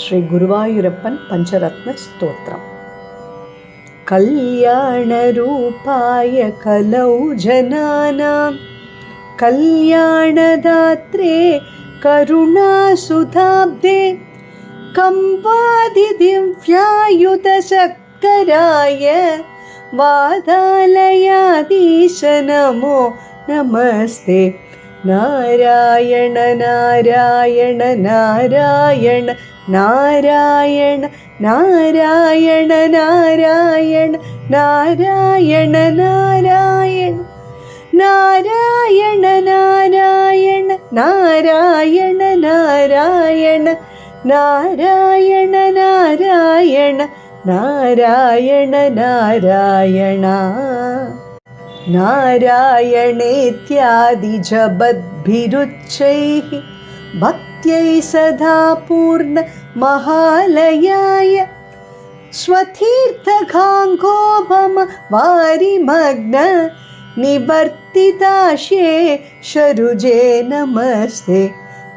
ശ്രീ ഗുരുവായൂരപ്പൻ പഞ്ചരത്ന സ്തോത്രം. കല്യാണരൂപായ കലൗ ജനാനാം കല്യാണദാത്രേ കരുണാസുധാബ്ദേ കമ്പാദിദിവ്യായുധശക്തരായ വാദാലയാധീശ നമോ നമസ്തേ. നാരായണ നാരായണ നാരായണ നാരായണ നാരായണ നാരായണ നാരായണ നാരായണ നാരായണ നാരായണ നാരായണ നാരായണ നാരായണ നാരായണ നാരായണ നാരായണ നാരായണേത്യാദി ജപദ്ഭിരുച്ചൈഃ ഭക്ത്യൈ സദാ പൂർണ്ണ മഹാലയായ സ്വതീർത്ഥഖാംഗോപമ വാരിമഗ്ന നിവർത്തിതാശേ ശരുജേ നമസ്തേ.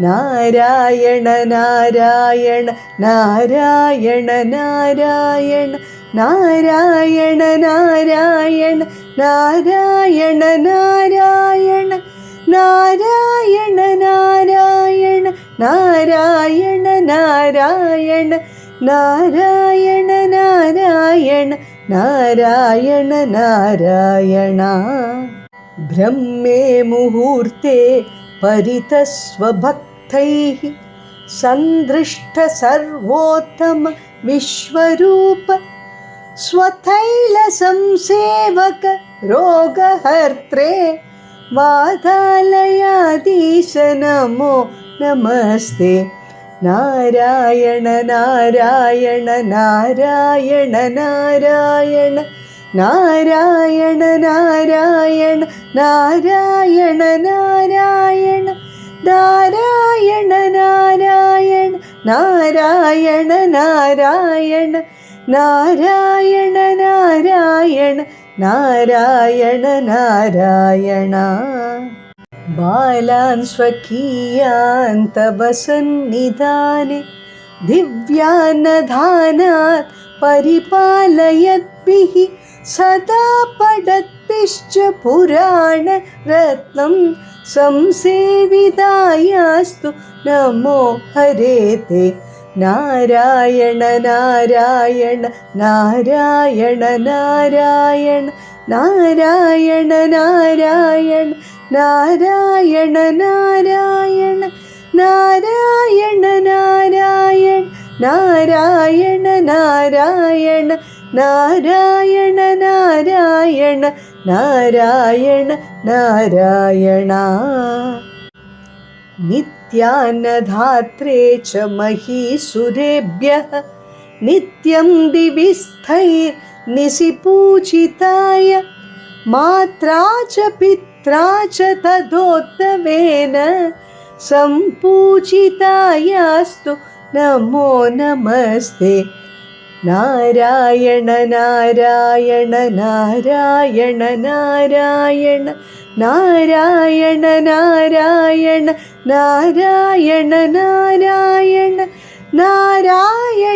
നാരായണ നാരായണ നാരായണ നാരായണ നാരായണ നാരായണ നാരായണ നാരായണ നാരായണ നാരായണ നാരായണ നാരായണ നാരായണ നാരായണ നാരായണ നാരായണ. ബ്രഹ്മേ മുഹൂർത്തേ പരിതസ്വഭക്തൈഃ സന്ദൃഷ്ട സർവോത്തമ വിശ്വരൂപ സ്വതൈല സംസേവക രോഗഹർത്രേ വാദാലയാധീശ നമോ നമസ്തേ. നാരായണ നാരായണ നാരായണ നാരായണ നാരായണ നാരായണ നാരായണ നാരായണ നാരായണ നാരായണ നാരായണ നാരായണ നാരായണ നാരായണ നാരായണ നാരായണ. ബാലാൻ സ്വകീയാൻ തവ സന്നിധാനെ ദിവ്യാനധാനാത് പരിപാലയദ്ഭിഃ സദാ പഠദ്ഭിശ്ച പുരാണ രത്നം സംസേവിതായാസ്തു നമോ ഹരേ തേ. നാരായണ നാരായണ നാരായണ നാരായണ നാരായണ നാരായണ നാരായണ നാരായണ നാരായണ നാരായണ നാരായണ നാരായണ നാരായണ നാരായണ നാരായണ നാരായണ. നിത്യാന്നധാത്രേ ച മഹീസുരേഭ്യഃ നിത്യം ദിവി സ്ഥൈർനിശിപൂജിതായ മാത്രാ ച പിത്രാ ച തദോത്തവേന സംപൂജിതായാസ്തു നമോ നമസ്തേ. നാരായണ നാരായണ നാരായണ നാരായണ നാരായണ നാരായണ നാരായണ നാരായണ നാരായണ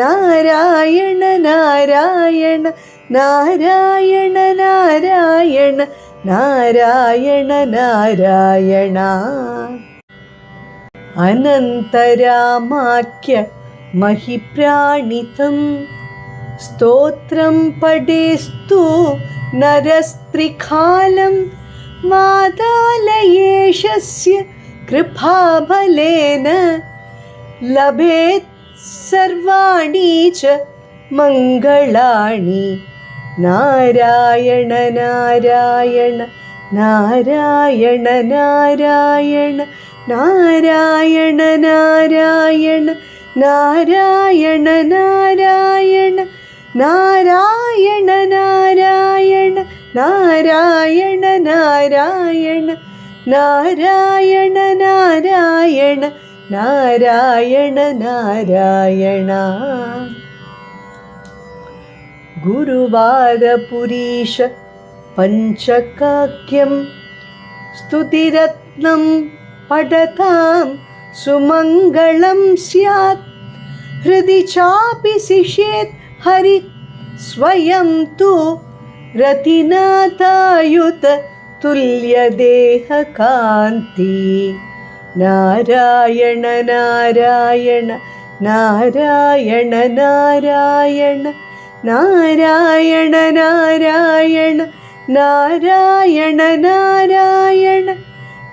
നാരായണ നാരായണ നാരായണ നാരായണ നാരായണ നാരായണ നാരായണ. അനന്തരാമാഖ്യ മഹിപ്രാണിതം സ്തോത്രം പഠേസ്തു നരസ്ത്രികാലം വാതാലയേശസ്യ കൃപാബലേന ലഭേത് സർവാണി ച മംഗളാനി. നാരായണ നാരായണ നാരായണ നാരായണ നാരായണ നാരായണ നാരായണ നാരായണ നാരായണ നാരായണ നാരായണ നാരായണ നാരായണ നാരായണ നാരായണ നാരായണ. ഗുരുവാരപുരീശ പഞ്ചകാക്യം സ്തുതിരത്നം പഠതാം सुमङ्गलं स्यात् हृदि चापि सिषेत् हरि स्वयं तु रतिनाथायुत तुल्यदेहकान्ति नारायण नारायण नारायण नारायण नारायण नारायण नारायण नारायण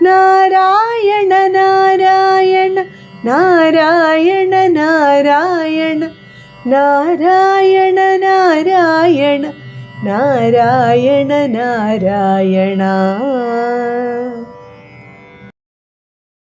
नारायण नारायण नारायण नारायण नारायण नारायण नारायण नारायण